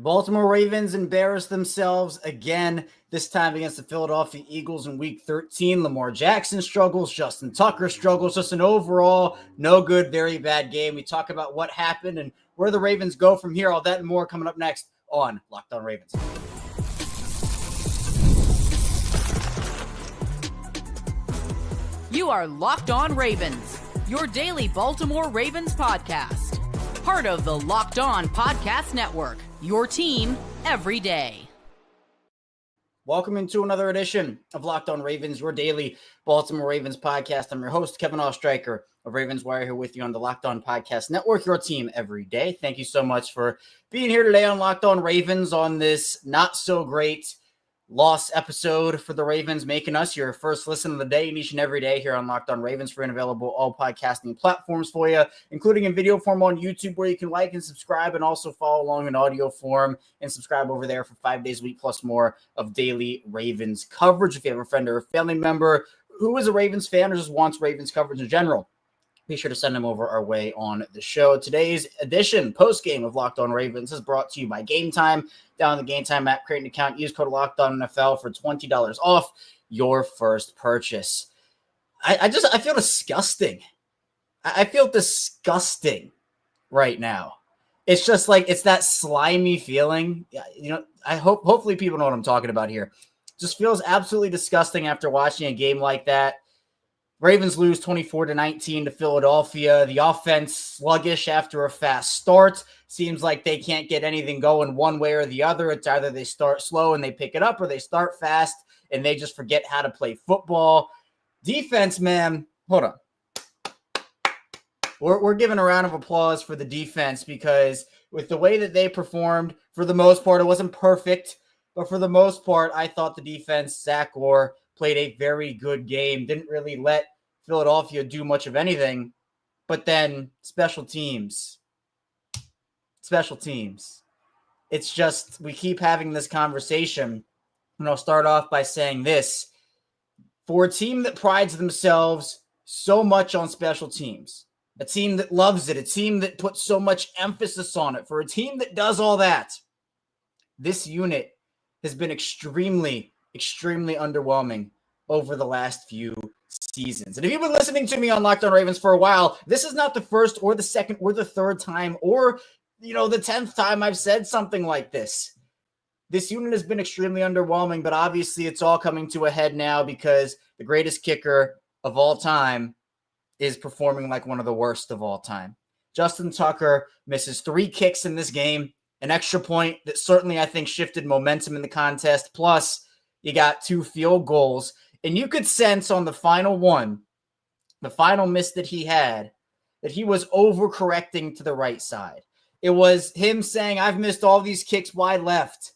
Baltimore Ravens embarrass themselves again, this time against the Philadelphia Eagles in Week 13. Lamar Jackson struggles. Justin Tucker struggles. Just an overall no good, very bad game. We talk about what happened and where the Ravens go from here. All that and more coming up next on Locked On Ravens. You are Locked On Ravens, your daily Baltimore Ravens podcast. Part of the Locked On Podcast Network, your team every day. Welcome into another edition of Locked On Ravens, your daily Baltimore Ravens podcast. I'm your host, Kevin Oestreicher of Ravens Wire, here with you on the Locked On Podcast Network, your team every day. Thank you so much for being here today on Locked On Ravens on this not so great loss episode for the Ravens, making us your first listen of the day and each and every day here on Locked On Ravens, free and available all podcasting platforms for you, including in video form on YouTube, where you can like and subscribe and also follow along in audio form and subscribe over there for 5 days a week plus more of daily Ravens coverage. If you have a friend or a family member who is a Ravens fan or just wants Ravens coverage in general, be sure to send them over our way on the show. Today's edition, post-game of Locked On Ravens, is brought to you by Gametime. Down the Gametime app, create an account, use code LOCKEDONNFL for $20 off your first purchase. I feel disgusting. I feel disgusting right now. It's just like, it's that slimy feeling. You know, hopefully people know what I'm talking about here. Just feels absolutely disgusting after watching a game like that. Ravens lose 24-19 to Philadelphia. The offense sluggish after a fast start. Seems like they can't get anything going one way or the other. It's either they start slow and they pick it up, or they start fast and they just forget how to play football. Defense, man, hold on. We're giving a round of applause for the defense, because with the way that they performed, for the most part, it wasn't perfect, but for the most part, I thought the defense, Zach Orr, played a very good game. Didn't really let Philadelphia do much of anything. But then special teams. It's just, we keep having this conversation. And I'll start off by saying this. For a team that prides themselves so much on special teams, a team that loves it, a team that puts so much emphasis on it, for a team that does all that, this unit has been extremely underwhelming over the last few seasons. And if you've been listening to me on Locked On Ravens for a while, this is not the first or the second or the third time or, the 10th time I've said something like this. This unit has been extremely underwhelming, but obviously it's all coming to a head now, because the greatest kicker of all time is performing like one of the worst of all time. Justin Tucker misses 3 kicks in this game, an extra point that certainly, I think, shifted momentum in the contest. Plus, you got 2 field goals. And you could sense on the final one, the final miss that he had, that he was overcorrecting to the right side. It was him saying, I've missed all these kicks wide left.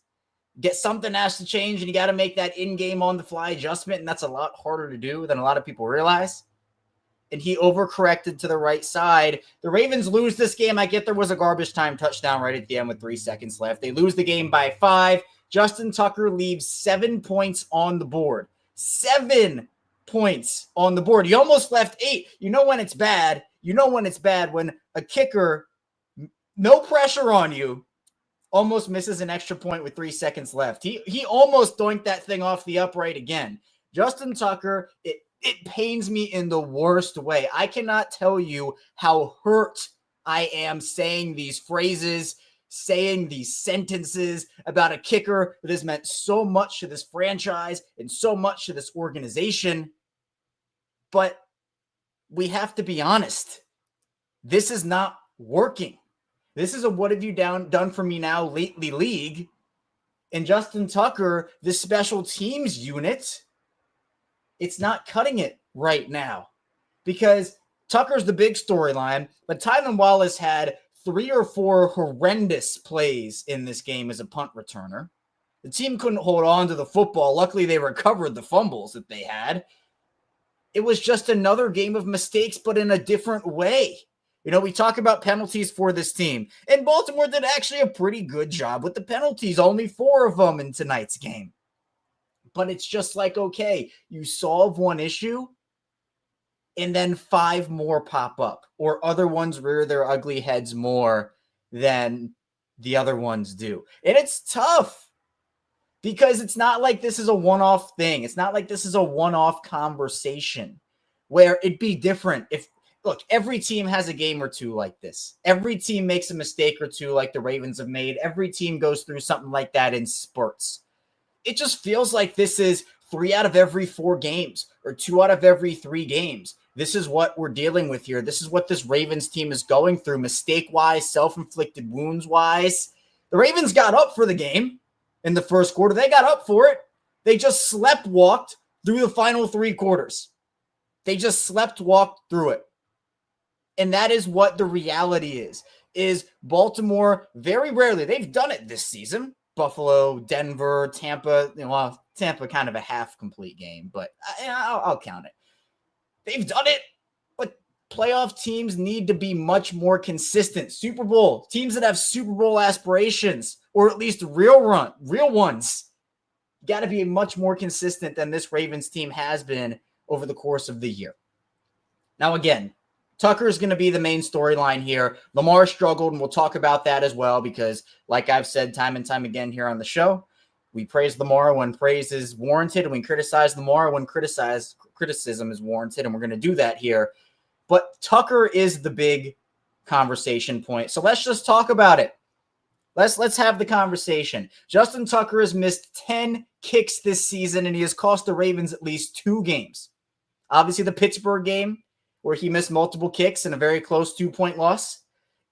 Something has to change, and you got to make that in-game on-the-fly adjustment, and that's a lot harder to do than a lot of people realize. And he overcorrected to the right side. The Ravens lose this game. I get there was a garbage time touchdown right at the end with 3 seconds left. They lose the game by 5. Justin Tucker leaves 7 points on the board. 7 points on the board. He almost left 8. You know when it's bad. When a kicker, no pressure on you, almost misses an extra point with 3 seconds left. He almost doinked that thing off the upright again. Justin Tucker, it pains me in the worst way. I cannot tell you how hurt I am saying these phrases, saying these sentences about a kicker that has meant so much to this franchise and so much to this organization. But we have to be honest. This is not working. This is a what have you done for me now lately league. And Justin Tucker, this special teams unit, it's not cutting it right now, because Tucker's the big storyline, but Tylan Wallace had 3 or 4 horrendous plays in this game as a punt returner. The team couldn't hold on to the football. Luckily, they recovered the fumbles that they had. It was just another game of mistakes, but in a different way. We talk about penalties for this team, and Baltimore did actually a pretty good job with the penalties, only 4 of them in tonight's game. But it's just like, okay, you solve one issue, and then 5 more pop up, or other ones rear their ugly heads more than the other ones do. And it's tough because it's not like this is a one-off thing. It's not like this is a one-off conversation where it'd be different if, look, every team has a game or two like this. Every team makes a mistake or two like the Ravens have made. Every team goes through something like that in spurts. It just feels like this is 3 out of every 4 games or 2 out of every 3 games. This is what we're dealing with here. This is what this Ravens team is going through, mistake-wise, self-inflicted wounds-wise. The Ravens got up for the game in the first quarter. They got up for it. They just slept-walked through the final 3 quarters. They just slept-walked through it. And that is what the reality is Baltimore very rarely, they've done it this season. Buffalo, Denver, Tampa, Tampa kind of a half-complete game, but I'll count it. They've done it, but playoff teams need to be much more consistent. Super Bowl, teams that have Super Bowl aspirations, or at least real ones, got to be much more consistent than this Ravens team has been over the course of the year. Now, again, Tucker is going to be the main storyline here. Lamar struggled, and we'll talk about that as well because, like I've said time and time again here on the show, we praise Lamar when praise is warranted, and we criticize Lamar when criticism is warranted, and we're going to do that here. But Tucker is the big conversation point, so let's just talk about it. Let's have the conversation. Justin Tucker has missed 10 kicks this season, and he has cost the Ravens at least 2 games. Obviously, the Pittsburgh game, where he missed multiple kicks and a very close 2-point loss.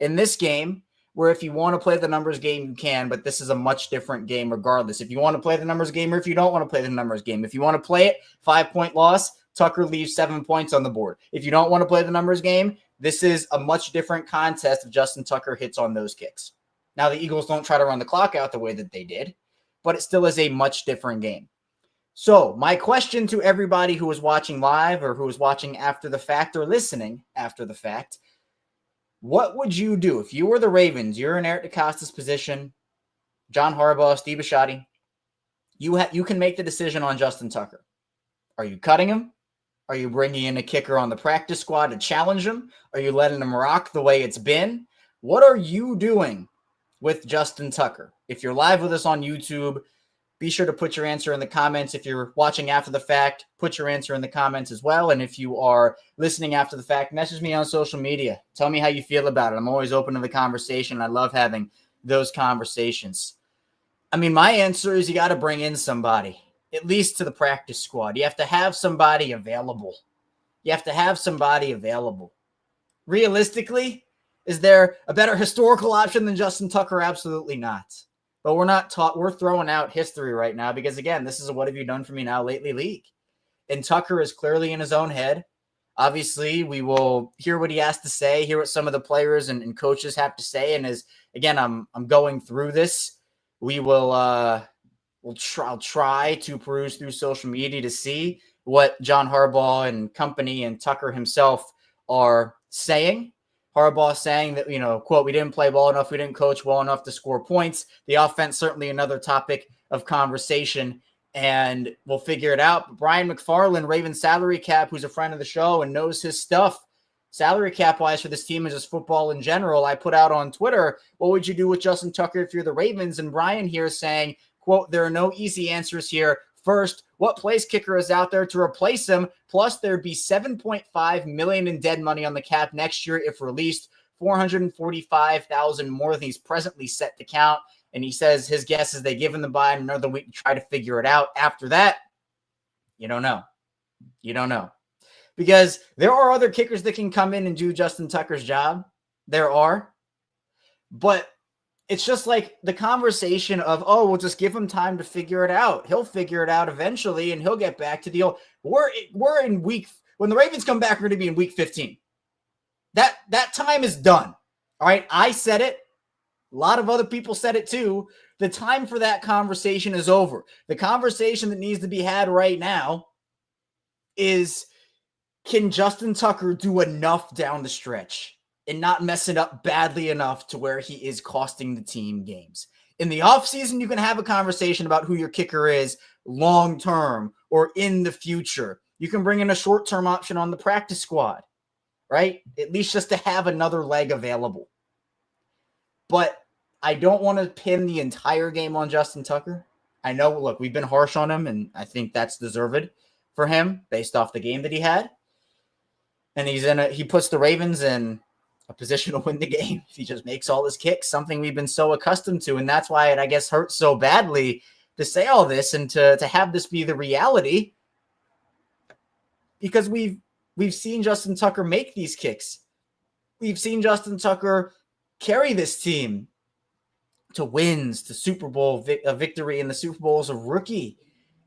In this game, where if you want to play the numbers game, you can, but this is a much different game regardless. If you want to play the numbers game or if you don't want to play the numbers game. If you want to play it, 5-point loss, Tucker leaves 7 points on the board. If you don't want to play the numbers game, this is a much different contest if Justin Tucker hits on those kicks. Now, the Eagles don't try to run the clock out the way that they did, but it still is a much different game. So my question to everybody who is watching live or who is watching after the fact or listening after the fact, what would you do if you were the Ravens? You're in Eric DeCosta's position, John Harbaugh, Steve Bisciotti. You can make the decision on Justin Tucker. Are you cutting him? Are you bringing in a kicker on the practice squad to challenge him? Are you letting him rock the way it's been? What are you doing with Justin Tucker? If you're live with us on YouTube, be sure to put your answer in the comments. If you're watching after the fact, put your answer in the comments as well. And if you are listening after the fact, message me on social media. Tell me how you feel about it. I'm always open to the conversation. I love having those conversations. I mean, my answer is you got to bring in somebody, at least to the practice squad. You have to have somebody available. Realistically, is there a better historical option than Justin Tucker? Absolutely not. But we're throwing out history right now because, again, this is a what have you done for me now lately league. And Tucker is clearly in his own head. Obviously, we will hear what he has to say, hear what some of the players and coaches have to say. And as, again, I'm going through this, we will I'll try to peruse through social media to see what John Harbaugh and company and Tucker himself are saying. Harbaugh saying that, quote, we didn't play well enough. We didn't coach well enough to score points. The offense, certainly another topic of conversation, and we'll figure it out. But Brian McFarland, Ravens salary cap, who's a friend of the show and knows his stuff, salary cap wise for this team and just football in general. I put out on Twitter, what would you do with Justin Tucker if you're the Ravens? And Brian here saying, quote, there are no easy answers here. First, what place kicker is out there to replace him? Plus, there'd be $7.5 million in dead money on the cap next year if released, $445,000 more than he's presently set to count. And he says his guess is they give him the bye another week to try to figure it out. After that, you don't know. Because there are other kickers that can come in and do Justin Tucker's job. There are. But it's just like the conversation of, oh, we'll just give him time to figure it out. He'll figure it out eventually, and he'll get back to the old. We're in week. When the Ravens come back, we're going to be in week 15. That time is done. All right, I said it. A lot of other people said it too. The time for that conversation is over. The conversation that needs to be had right now is, can Justin Tucker do enough down the stretch and not mess it up badly enough to where he is costing the team games? In the offseason, you can have a conversation about who your kicker is long-term or in the future. You can bring in a short-term option on the practice squad, right? At least just to have another leg available. But I don't want to pin the entire game on Justin Tucker. I know, look, we've been harsh on him, and I think that's deserved for him based off the game that he had. And he puts the Ravens in a position to win the game. He just makes all his kicks, something we've been so accustomed to. And that's why it, I guess, hurts so badly to say all this and to have this be the reality, because we've seen Justin Tucker make these kicks. We've seen Justin Tucker carry this team to wins, to Super Bowl a victory in the Super Bowl as a rookie.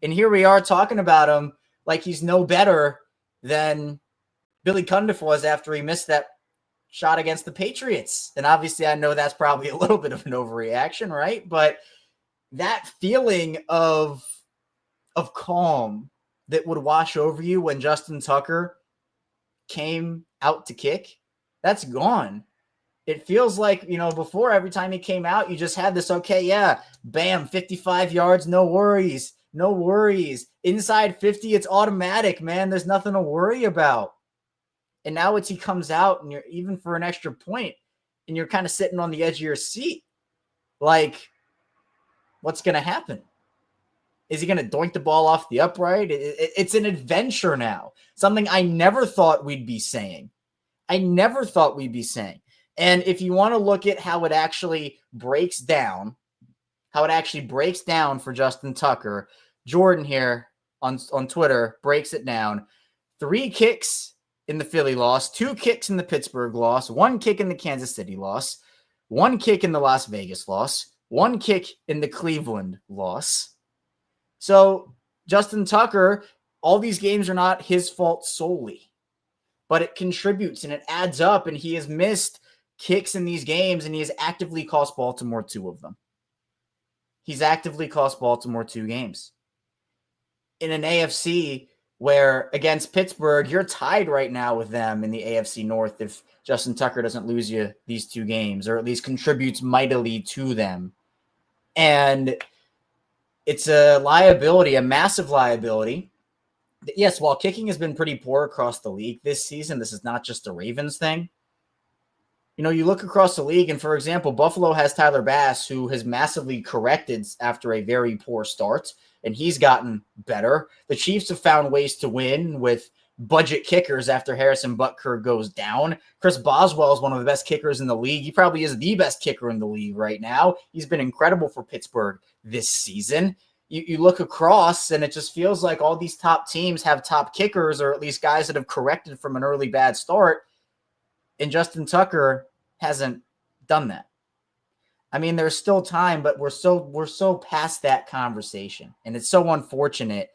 And here we are talking about him like he's no better than Billy Cundiff was after he missed that shot against the Patriots. And obviously I know that's probably a little bit of an overreaction, right? But that feeling of calm that would wash over you when Justin Tucker came out to kick, that's gone. It feels like, before, every time he came out, you just had this, okay, yeah, bam, 55 yards, no worries. Inside 50, it's automatic, man. There's nothing to worry about. And now he comes out, and you're even for an extra point, and you're kind of sitting on the edge of your seat. Like, what's going to happen? Is he going to doink the ball off the upright? It's an adventure now. Something I never thought we'd be saying. And if you want to look at how it actually breaks down for Justin Tucker, Jordan here on Twitter breaks it down. 3 kicks in the Philly loss, 2 kicks in the Pittsburgh loss, 1 kick in the Kansas City loss, 1 kick in the Las Vegas loss, 1 kick in the Cleveland loss. So Justin Tucker, all these games are not his fault solely, but it contributes and it adds up, and he has missed kicks in these games, and he has actively cost Baltimore 2 of them. He's actively cost Baltimore 2 games. In an AFC where, against Pittsburgh, you're tied right now with them in the AFC North if Justin Tucker doesn't lose you these 2 games, or at least contributes mightily to them. And it's a liability, a massive liability. Yes, while kicking has been pretty poor across the league this season, this is not just a Ravens thing. You look across the league, and for example, Buffalo has Tyler Bass, who has massively corrected after a very poor start, and he's gotten better. The Chiefs have found ways to win with budget kickers after Harrison Butker goes down. Chris Boswell is one of the best kickers in the league. He probably is the best kicker in the league right now. He's been incredible for Pittsburgh this season. You look across, and it just feels like all these top teams have top kickers, or at least guys that have corrected from an early bad start. And Justin Tucker hasn't done that. I mean, there's still time, but we're so past that conversation, and it's so unfortunate.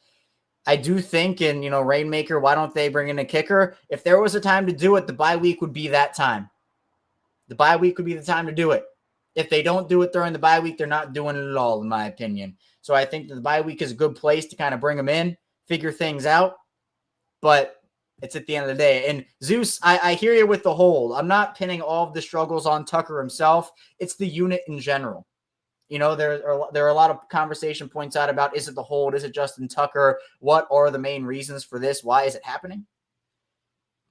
I do think, and Rainmaker, why don't they bring in a kicker? If there was a time to do it, the bye week would be that time. The bye week would be the time to do it. If they don't do it during the bye week, they're not doing it at all, in my opinion. So I think that the bye week is a good place to kind of bring them in, figure things out. But it's at the end of the day. And Zeus, I hear you with the hold. I'm not pinning all of the struggles on Tucker himself. It's the unit in general. There are a lot of conversation points out about, is it the hold? Is it Justin Tucker? What are the main reasons for this? Why is it happening?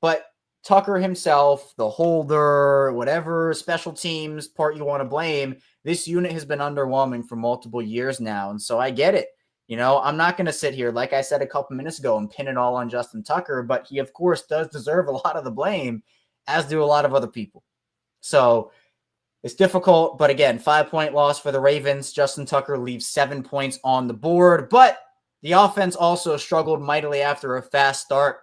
But Tucker himself, the holder, whatever special teams part you want to blame, this unit has been underwhelming for multiple years now. And so I get it. I'm not going to sit here, like I said a couple minutes ago, and pin it all on Justin Tucker, but he, of course, does deserve a lot of the blame, as do a lot of other people. So it's difficult, but again, 5-point loss for the Ravens. Justin Tucker leaves 7 points on the board, but the offense also struggled mightily after a fast start.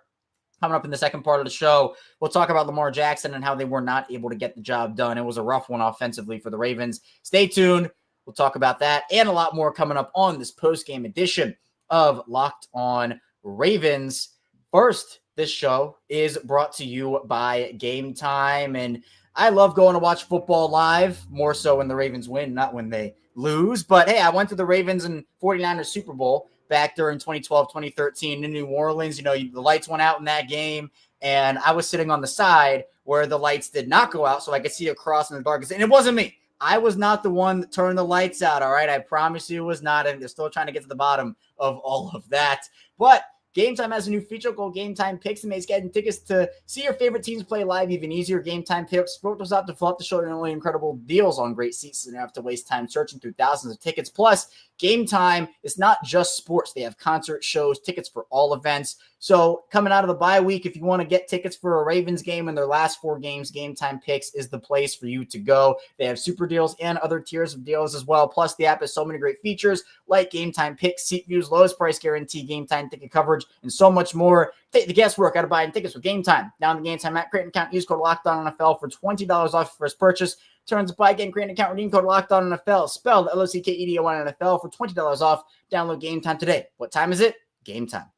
Coming up in the second part of the show, we'll talk about Lamar Jackson and how they were not able to get the job done. It was a rough one offensively for the Ravens. Stay tuned. We'll talk about that and a lot more coming up on this post-game edition of Locked On Ravens. First, this show is brought to you by Gametime, and I love going to watch football live, more so when the Ravens win, not when they lose. But hey, I went to the Ravens and 49ers Super Bowl back during 2012, 2013 in New Orleans. The lights went out in that game, and I was sitting on the side where the lights did not go out, so I could see across in the darkness. And it wasn't me. I was not the one that turned the lights out, all right? I promise you it was not, and they're still trying to get to the bottom of all of that. But Gametime has a new feature called Gametime Picks and makes getting tickets to see your favorite teams play live even easier. Gametime Picks filters out the fluff to show you only incredible deals on great seats, so you don't have to waste time searching through thousands of tickets. Plus, Gametime is not just sports. They have concert shows, tickets for all events. So coming out of the bye week, if you want to get tickets for a Ravens game in their last 4 games, Gametime Picks is the place for you to go. They have super deals and other tiers of deals as well. Plus, the app has so many great features like Gametime Picks, seat views, lowest price guarantee, Gametime ticket coverage, and so much more. Take the guesswork out of buying tickets with Gametime. Down the Gametime app, create an account, use code LOCKEDONNFL for $20 off your first purchase. Turns apply again, create an account, redeem code LOCKEDONNFL, spelled LOCKEDON NFL for $20 off. Download Gametime today. What time is it? Gametime.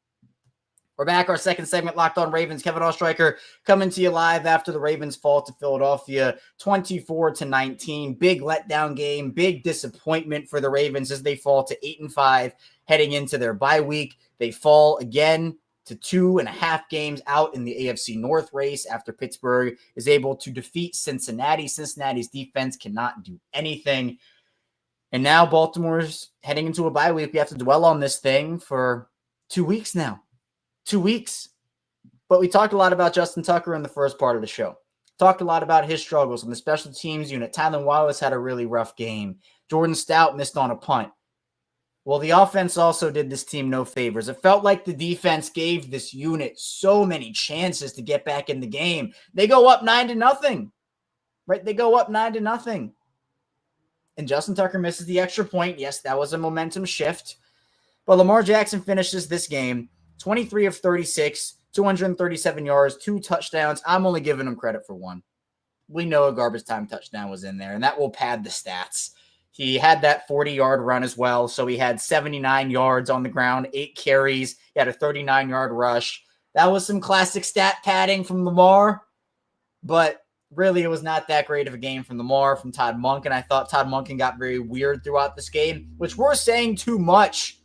We're back. Our second segment, Locked On Ravens. Kevin Oestreicher coming to you live after the Ravens fall to Philadelphia 24-19. Big letdown game, big disappointment for the Ravens as they fall to 8-5 heading into their bye week. They fall again to 2.5 games out in the AFC North race after Pittsburgh is able to defeat Cincinnati. Cincinnati's defense cannot do anything. And now Baltimore's heading into a bye week. We have to dwell on this thing for 2 weeks now. 2 weeks. But we talked a lot about Justin Tucker in the first part of the show. Talked a lot about his struggles in the special teams unit. Tylan Wallace had a really rough game. Jordan Stout missed on a punt. Well, the offense also did this team no favors. It felt like the defense gave this unit so many chances to get back in the game. They go up 9-0. Right? They go up 9-0. And Justin Tucker misses the extra point. Yes, that was a momentum shift. But Lamar Jackson finishes this game 23 of 36, 237 yards, 2 touchdowns. I'm only giving him credit for 1. We know a garbage time touchdown was in there, and that will pad the stats. He had that 40-yard run as well, so he had 79 yards on the ground, 8 carries. He had a 39-yard rush. That was some classic stat padding from Lamar, but really it was not that great of a game from Lamar, from Todd Monken. I thought Todd Monken got very weird throughout this game, which we're saying too much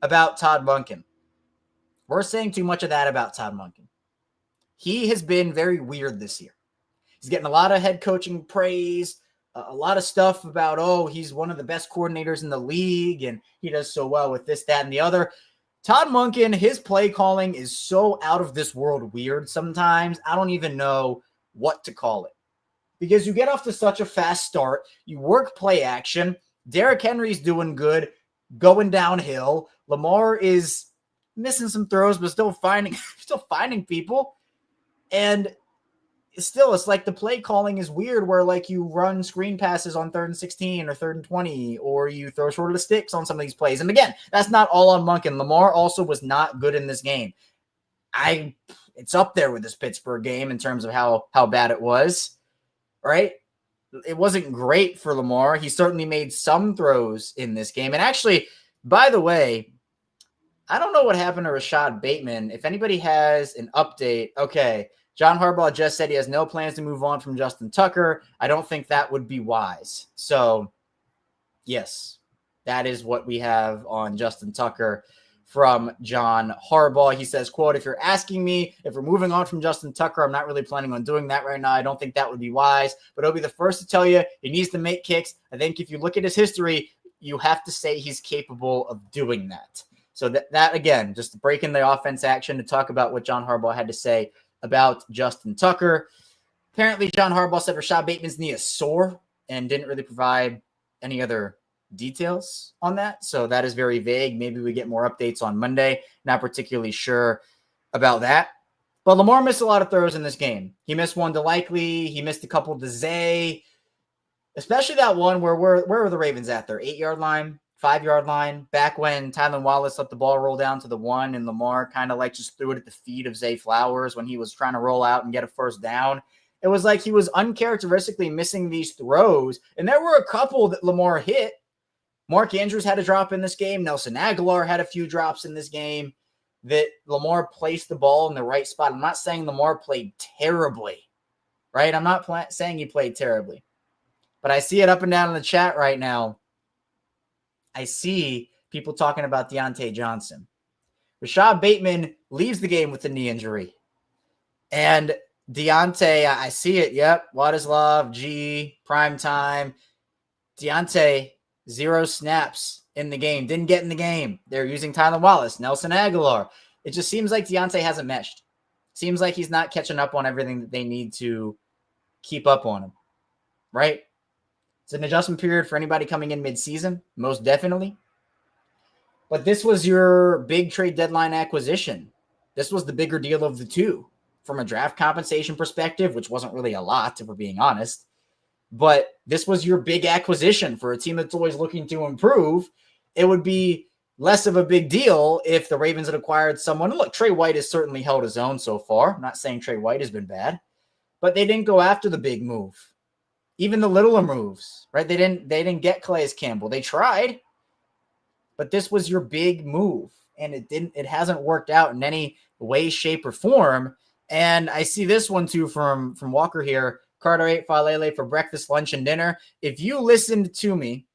about Todd Monken. We're saying too much of that about Todd Monken. He has been very weird this year. He's getting a lot of head coaching praise, a lot of stuff about, oh, he's one of the best coordinators in the league, and he does so well with this, that, and the other. Todd Monken, his play calling is so out of this world weird sometimes. I don't even know what to call it. Because you get off to such a fast start. You work play action. Derrick Henry's doing good, going downhill. Lamar is missing some throws, but still finding people. And it's like the play calling is weird where like you run screen passes on 3rd and 16 or 3rd and 20, or you throw short of the sticks on some of these plays. And again, that's not all on Monken. Lamar also was not good in this game. It's up there with this Pittsburgh game in terms of how bad it was, right? It wasn't great for Lamar. He certainly made some throws in this game. And actually, by the way, I don't know what happened to Rashad Bateman. If anybody has an update, okay. John Harbaugh just said he has no plans to move on from Justin Tucker. I don't think that would be wise. So, yes, that is what we have on Justin Tucker from John Harbaugh. He says, quote, if you're asking me if we're moving on from Justin Tucker, I'm not really planning on doing that right now. I don't think that would be wise, but I'll be the first to tell you he needs to make kicks. I think if you look at his history, you have to say he's capable of doing that. So that again, just breaking the offense action to talk about what John Harbaugh had to say about Justin Tucker. Apparently, John Harbaugh said Rashad Bateman's knee is sore and didn't really provide any other details on that. So that is very vague. Maybe we get more updates on Monday. Not particularly sure about that. But Lamar missed a lot of throws in this game. He missed one to Likely. He missed a couple to Zay. Especially that one where were the Ravens at their 8-yard line? 5-yard line, back when Tylan Wallace let the ball roll down to the 1 and Lamar kind of like just threw it at the feet of Zay Flowers when he was trying to roll out and get a first down. It was like he was uncharacteristically missing these throws, and there were a couple that Lamar hit. Mark Andrews had a drop in this game. Nelson Aguilar had a few drops in this game that Lamar placed the ball in the right spot. I'm not saying Lamar played terribly, right? I'm not saying he played terribly, but I see it up and down in the chat right now. I see people talking about Deontay Johnson. Rashad Bateman leaves the game with a knee injury. And Deontay, I see it. Yep. Wadislav, G, primetime. Deontay, 0 snaps in the game. Didn't get in the game. They're using Tylan Wallace, Nelson Aguilar. it just seems like Deontay hasn't meshed. Seems like he's not catching up on everything that they need to keep up on him, right? It's an adjustment period for anybody coming in mid-season, most definitely. But this was your big trade deadline acquisition. This was the bigger deal of the two from a draft compensation perspective, which wasn't really a lot, if we're being honest. But this was your big acquisition for a team that's always looking to improve. It would be less of a big deal if the Ravens had acquired someone. Look, Trey White has certainly held his own so far. I'm not saying Trey White has been bad, but they didn't go after the big move. Even the littler moves, right? They didn't get Calais Campbell. They tried, but this was your big move, and it hasn't worked out in any way, shape, or form. And I see this one too from Walker here. Carter ate falele for breakfast, lunch, and dinner. If you listened to me,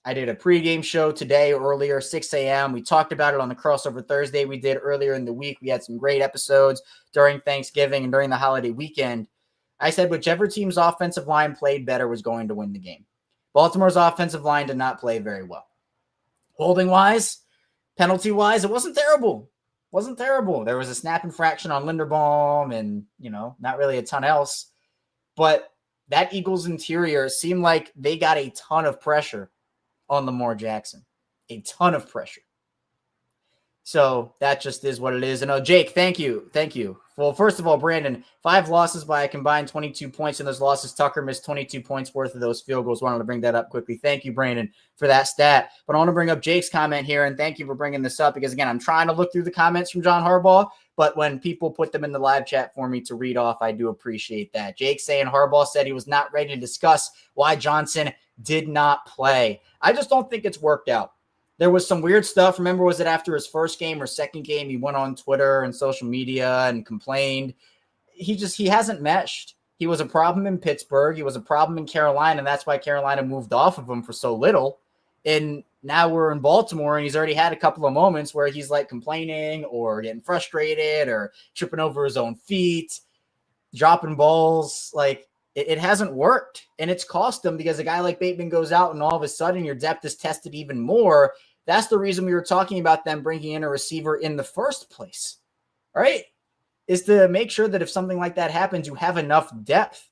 I did a pregame show today earlier, 6 a.m. We talked about it on the crossover Thursday we did earlier in the week. We had some great episodes during Thanksgiving and during the holiday weekend. I said whichever team's offensive line played better was going to win the game. Baltimore's offensive line did not play very well. Holding-wise, penalty-wise, it wasn't terrible. Wasn't terrible. There was a snap infraction on Linderbaum and, not really a ton else. But that Eagles interior seemed like they got a ton of pressure on Lamar Jackson. A ton of pressure. So that just is what it is. And Jake, thank you. Thank you. Well, first of all, Brandon, 5 losses by a combined 22 points in those losses. Tucker missed 22 points worth of those field goals. Wanted to bring that up quickly. Thank you, Brandon, for that stat. But I want to bring up Jake's comment here, and thank you for bringing this up because, again, I'm trying to look through the comments from John Harbaugh, but when people put them in the live chat for me to read off, I do appreciate that. Jake saying Harbaugh said he was not ready to discuss why Johnson did not play. I just don't think it's worked out. There was some weird stuff. Remember, was it after his first game or second game? He went on Twitter and social media and complained. He hasn't meshed. He was a problem in Pittsburgh. He was a problem in Carolina, and that's why Carolina moved off of him for so little. And now we're in Baltimore, and he's already had a couple of moments where he's like complaining or getting frustrated or tripping over his own feet, dropping balls. Like, it hasn't worked, and it's cost them because a guy like Bateman goes out and all of a sudden your depth is tested even more. That's the reason we were talking about them bringing in a receiver in the first place, right? Is to make sure that if something like that happens, you have enough depth.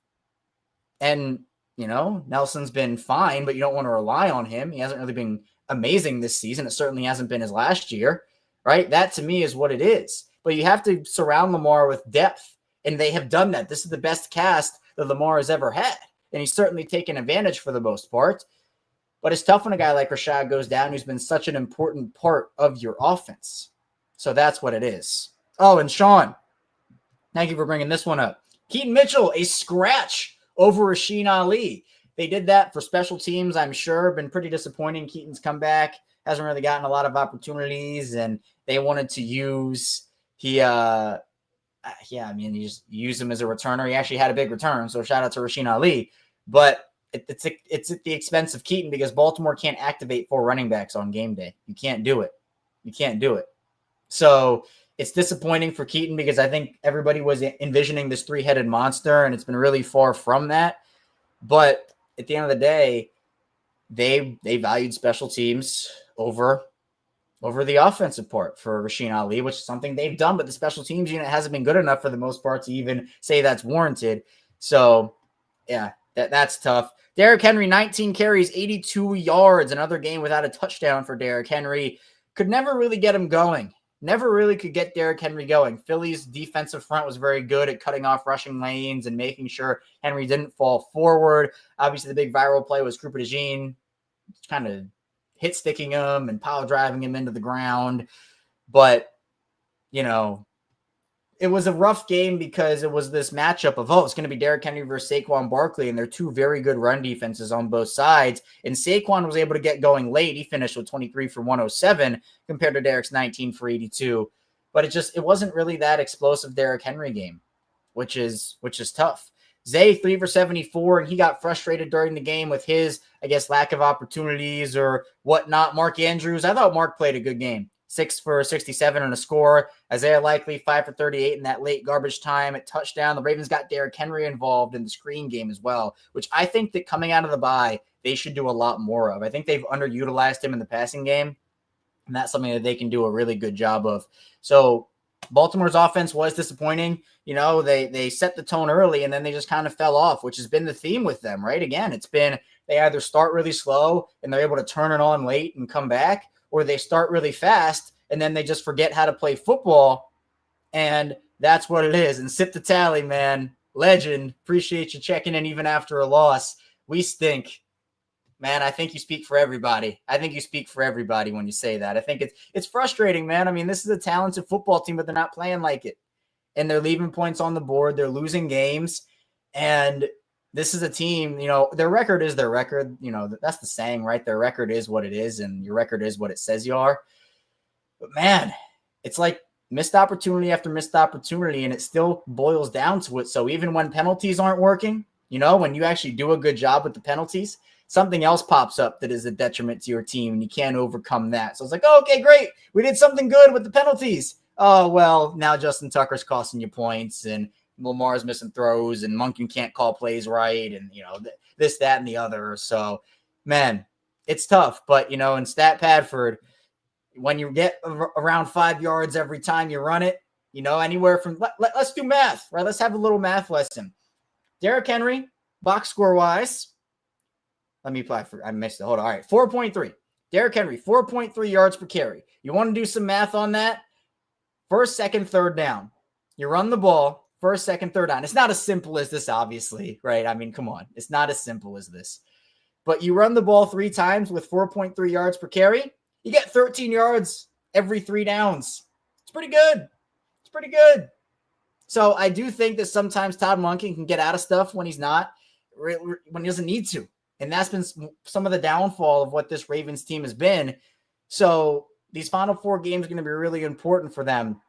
And, Nelson's been fine, but you don't want to rely on him. He hasn't really been amazing this season. It certainly hasn't been his last year, right? That to me is what it is. But you have to surround Lamar with depth, and they have done that. This is the best cast that Lamar has ever had. And he's certainly taken advantage for the most part. But it's tough when a guy like Rashad goes down who's been such an important part of your offense. So that's what it is. Oh, and Sean, thank you for bringing this one up. Keaton Mitchell, a scratch over Rasheen Ali. They did that for special teams, I'm sure. Been pretty disappointing. Keaton's comeback hasn't really gotten a lot of opportunities, and they wanted to use you just use him as a returner. He actually had a big return, so shout out to Rasheen Ali. But it's at the expense of Keaton because Baltimore can't activate 4 running backs on game day. You can't do it. So it's disappointing for Keaton because I think everybody was envisioning this 3-headed monster, and it's been really far from that. But at the end of the day, they valued special teams over the offensive part for Rasheen Ali, which is something they've done, but the special teams unit hasn't been good enough for the most part to even say that's warranted. So, yeah, that's tough. Derrick Henry, 19 carries, 82 yards, another game without a touchdown for Derrick Henry. Could never really get him going. Never really could get Derrick Henry going. Philly's defensive front was very good at cutting off rushing lanes and making sure Henry didn't fall forward. Obviously, the big viral play was Cooper DeJean kind of hit sticking him and pile driving him into the ground. But, it was a rough game because it was this matchup of, it's going to be Derrick Henry versus Saquon Barkley, and they're 2 very good run defenses on both sides. And Saquon was able to get going late. He finished with 23 for 107 compared to Derrick's 19 for 82. But it wasn't really that explosive Derrick Henry game, which is tough. Zay, 3 for 74, and he got frustrated during the game with his, lack of opportunities or whatnot. Mark Andrews, I thought Mark played a good game. 6 for 67 and a score. Isaiah Likely, 5 for 38 in that late garbage time at touchdown. The Ravens got Derrick Henry involved in the screen game as well, which I think that coming out of the bye, they should do a lot more of. I think they've underutilized him in the passing game, and that's something that they can do a really good job of. So Baltimore's offense was disappointing. They set the tone early and then they just kind of fell off, which has been the theme with them, right? Again, it's been they either start really slow and they're able to turn it on late and come back, or they start really fast and then they just forget how to play football. And that's what it is. And Sip the Tally, man, legend. Appreciate you checking in even after a loss. We stink. Man, I think you speak for everybody. I think you speak for everybody when you say that. I think it's frustrating, man. I mean, this is a talented football team, but they're not playing like it. And they're leaving points on the board. They're losing games. And this is a team, their record is their record. That's the saying, right? Their record is what it is, and your record is what it says you are. But, man, it's like missed opportunity after missed opportunity, and it still boils down to it. So even when penalties aren't working, when you actually do a good job with the penalties, something else pops up that is a detriment to your team, and you can't overcome that. So it's like, okay, great. We did something good with the penalties. Oh, well, now Justin Tucker's costing you points, and Lamar's missing throws, and Monken can't call plays right, and, this, that, and the other. So, man, it's tough. But, in Stat Padford, when you get around 5 yards every time you run it, anywhere from let's do math, right? Let's have a little math lesson. Derrick Henry, box score wise, let me apply for, I missed it. Hold on. All right. 4.3. Derrick Henry, 4.3 yards per carry. You want to do some math on that? First, second, third down. You run the ball, first, second, third down. It's not as simple as this, obviously, right? I mean, come on. It's not as simple as this. But you run the ball 3 times with 4.3 yards per carry, you get 13 yards every 3 downs. It's pretty good. It's pretty good. So I do think that sometimes Todd Monken can get out of stuff when he's not, when he doesn't need to. And that's been some of the downfall of what this Ravens team has been. So these final 4 games are going to be really important for them.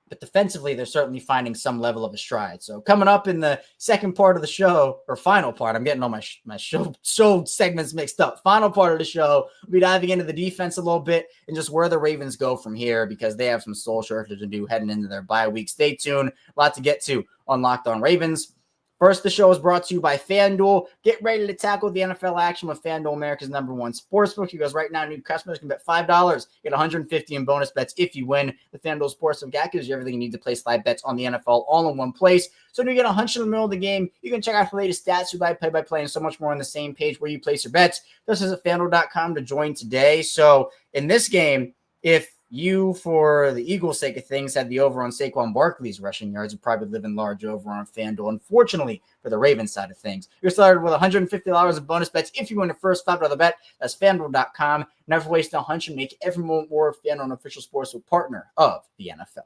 But defensively, they're certainly finding some level of a stride. So coming up in the second part of the show, or final part, I'm getting all my show segments mixed up. Final part of the show, we'll be diving into the defense a little bit and just where the Ravens go from here, because they have some soul searching to do heading into their bye week. Stay tuned. A lot to get to on Locked On Ravens. First, the show is brought to you by FanDuel. Get ready to tackle the NFL action with FanDuel, America's #1 sportsbook. You guys, right now, new customers can bet $5, get $150 in bonus bets if you win. The FanDuel Sportsbook app gives you everything you need to place live bets on the NFL all in one place. So when you get a hunch in the middle of the game, you can check out the latest stats, who buy play-by-play, and so much more on the same page where you place your bets. This is at FanDuel.com to join today. So in this game, if you, for the Eagles' sake of things, had the over on Saquon Barkley's rushing yards, you're probably living large over on FanDuel. Unfortunately, for the Ravens side of things, you're started with $150 in bonus bets if you win the first $5 bet. That's FanDuel.com. Never waste a hunch and make every moment more FanDuel, an official sportsbook partner of the NFL.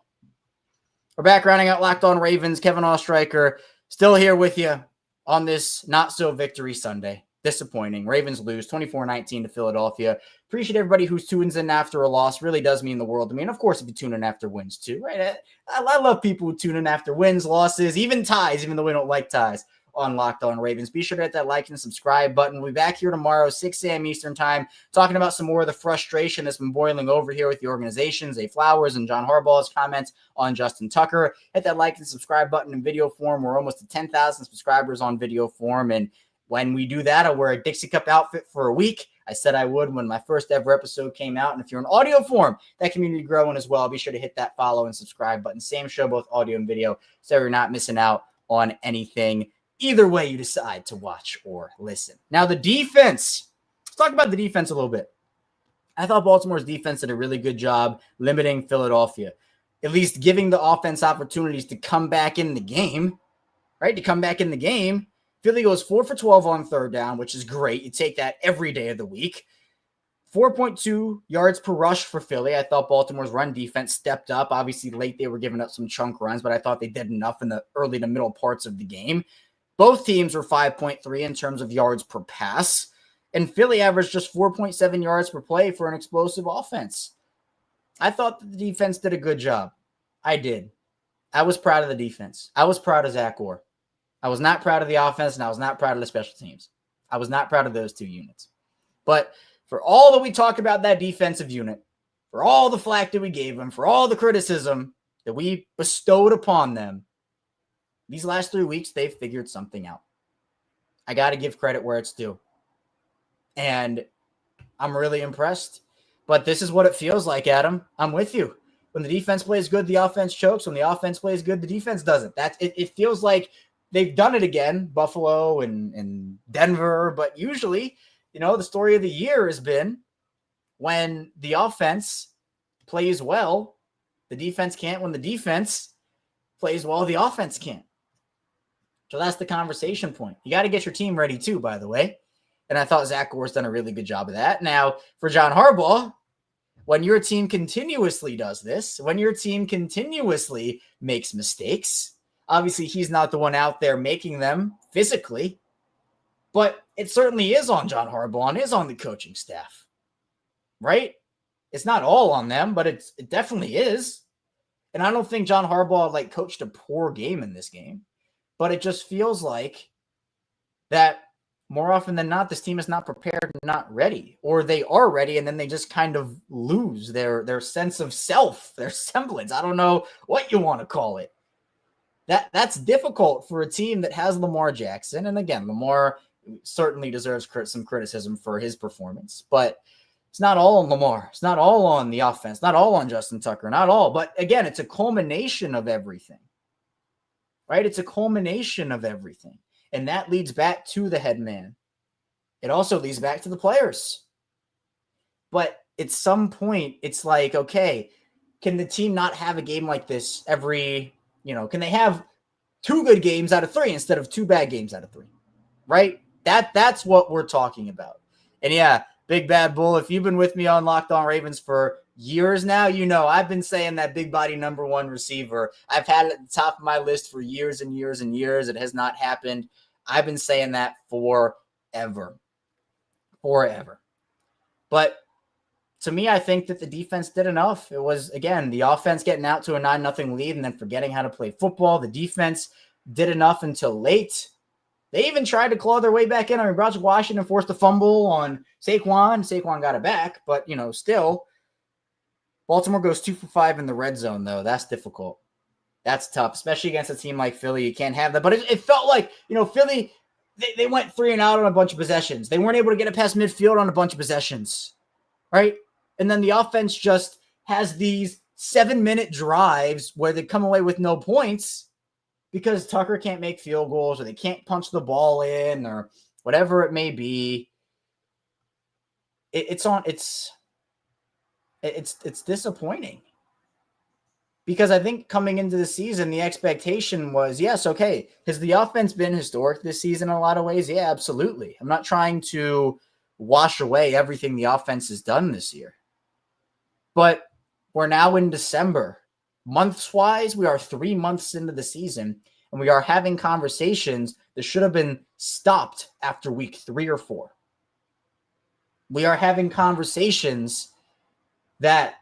We're back rounding out Locked On Ravens. Kevin Ostreicher still here with you on this not-so-victory Sunday. Disappointing. Ravens lose 24-19 to Philadelphia. Appreciate everybody who tunes in after a loss. Really does mean the world to me. And of course, if you tune in after wins too, right? I love people who tune in after wins, losses, even ties, even though we don't like ties on Locked On Ravens. Be sure to hit that like and subscribe button. We'll be back here tomorrow, 6 a.m. Eastern time, talking about some more of the frustration that's been boiling over here with the organization. Zay Flowers and John Harbaugh's comments on Justin Tucker. Hit that like and subscribe button in video form. We're almost to 10,000 subscribers on video form. And when we do that, I'll wear a Dixie Cup outfit for a week. I said I would when my first ever episode came out. And if you're in audio form, that community growing as well. Be sure to hit that follow and subscribe button. Same show, both audio and video, so you're not missing out on anything either way you decide to watch or listen. Now, the defense. Let's talk about the defense a little bit. I thought Baltimore's defense did a really good job limiting Philadelphia, at least giving the offense opportunities to come back in the game, right? To come back in the game. Philly goes 4 for 12 on third down, which is great. You take that every day of the week. 4.2 yards per rush for Philly. I thought Baltimore's run defense stepped up. Obviously, late they were giving up some chunk runs, but I thought they did enough in the early to middle parts of the game. Both teams were 5.3 in terms of yards per pass, and Philly averaged just 4.7 yards per play for an explosive offense. I thought the defense did a good job. I did. I was proud of the defense. I was proud of Zach Orr. I was not proud of the offense, and I was not proud of the special teams. I was not proud of those two units. But for all that we talked about that defensive unit, for all the flack that we gave them, for all the criticism that we bestowed upon them, these last 3 weeks, they've figured something out. I got to give credit where it's due. And I'm really impressed. But this is what it feels like, Adam. I'm with you. When the defense plays good, the offense chokes. When the offense plays good, the defense doesn't. It feels like they've done it again, Buffalo and Denver. But usually, the story of the year has been when the offense plays well, the defense can't. When the defense plays well, the offense can't. So that's the conversation point. You got to get your team ready too, by the way. And I thought Zach Gore's done a really good job of that. Now, for John Harbaugh, when your team continuously does this, when your team continuously makes mistakes, obviously he's not the one out there making them physically, but it certainly is on John Harbaugh and is on the coaching staff, right? It's not all on them, but it definitely is. And I don't think John Harbaugh coached a poor game in this game, but it just feels like that more often than not, this team is not prepared and not ready, or they are ready and then they just kind of lose their sense of self, their semblance. I don't know what you want to call it. That's difficult for a team that has Lamar Jackson. And again, Lamar certainly deserves some criticism for his performance, but it's not all on Lamar. It's not all on the offense, not all on Justin Tucker, not all. But again, it's a culmination of everything, right? It's a culmination of everything. And that leads back to the head man. It also leads back to the players. But at some point, it's like, okay, can the team not have a game like this every, can they have 2 good games out of 3 instead of 2 bad games out of 3, right? That's what we're talking about. And yeah, Big Bad Bull, if you've been with me on Locked On Ravens for years now, I've been saying that big body number 1 receiver. I've had it at the top of my list for years and years and years. It has not happened. I've been saying that forever. But to me, I think that the defense did enough. It was, again, the offense getting out to a 9-0 lead and then forgetting how to play football. The defense did enough until late. They even tried to claw their way back in. I mean, Broderick Washington forced a fumble on Saquon. Saquon got it back, but, still. Baltimore goes 2 for 5 in the red zone, though. That's difficult. That's tough, especially against a team like Philly. You can't have that. But it felt like, Philly, they went 3 and out on a bunch of possessions. They weren't able to get it past midfield on a bunch of possessions, right? And then the offense just has these 7-minute drives where they come away with no points because Tucker can't make field goals or they can't punch the ball in or whatever it may be. It's disappointing. Because I think coming into the season, the expectation was, yes, okay, has the offense been historic this season in a lot of ways? Yeah, absolutely. I'm not trying to wash away everything the offense has done this year. But we're now in December. Months-wise, we are 3 months into the season, and we are having conversations that should have been stopped after week 3 or 4. We are having conversations that,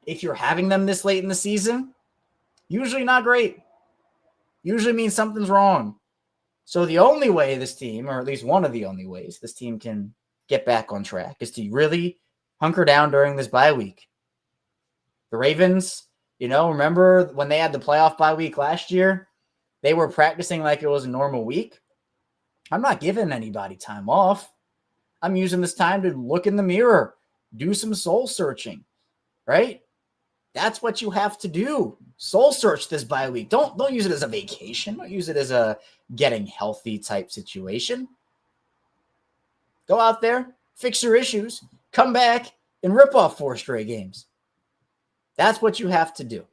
if you're having them this late in the season, usually not great. Usually means something's wrong. So the only way this team, or at least one of the only ways this team can get back on track, is to really hunker down during this bye week. The Ravens, remember when they had the playoff bye week last year? They were practicing like it was a normal week. I'm not giving anybody time off. I'm using this time to look in the mirror, do some soul searching, right? That's what you have to do. Soul search this bye week. Don't use it as a vacation. Don't use it as a getting healthy type situation. Go out there, fix your issues, come back, and rip off 4 straight games. That's what you have to do.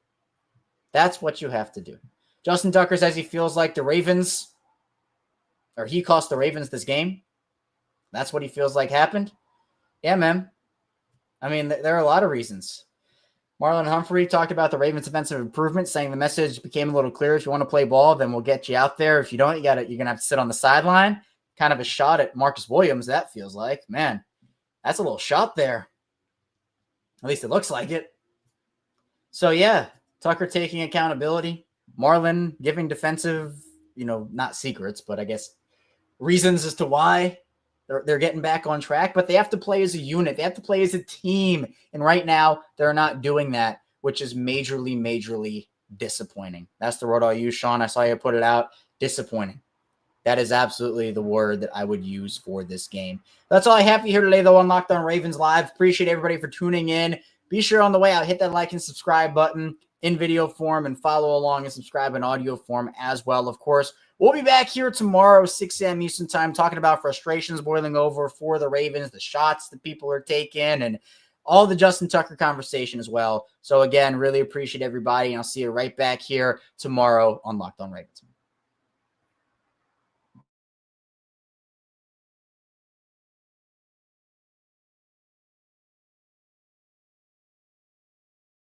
That's what you have to do. Justin Tucker says he feels like the Ravens, or he cost the Ravens this game. That's what he feels like happened. Yeah, man. I mean, there are a lot of reasons. Marlon Humphrey talked about the Ravens' defensive improvement, saying the message became a little clearer. If you want to play ball, then we'll get you out there. If you don't, you're going to have to sit on the sideline. Kind of a shot at Marcus Williams, that feels like. Man, that's a little shot there. At least it looks like it. So, yeah, Tucker taking accountability. Marlon giving defensive, not secrets, but I guess reasons as to why they're getting back on track. But they have to play as a unit. They have to play as a team. And right now, they're not doing that, which is majorly disappointing. That's the word I'll use, Sean. I saw you put it out. Disappointing. That is absolutely the word that I would use for this game. That's all I have for you here today, though, on Locked On Ravens Live. Appreciate everybody for tuning in. Be sure on the way out, hit that like and subscribe button in video form and follow along and subscribe in audio form as well. Of course, we'll be back here tomorrow, 6 a.m. Eastern time, talking about frustrations boiling over for the Ravens, the shots that people are taking, and all the Justin Tucker conversation as well. So again, really appreciate everybody. And I'll see you right back here tomorrow on Locked On Ravens.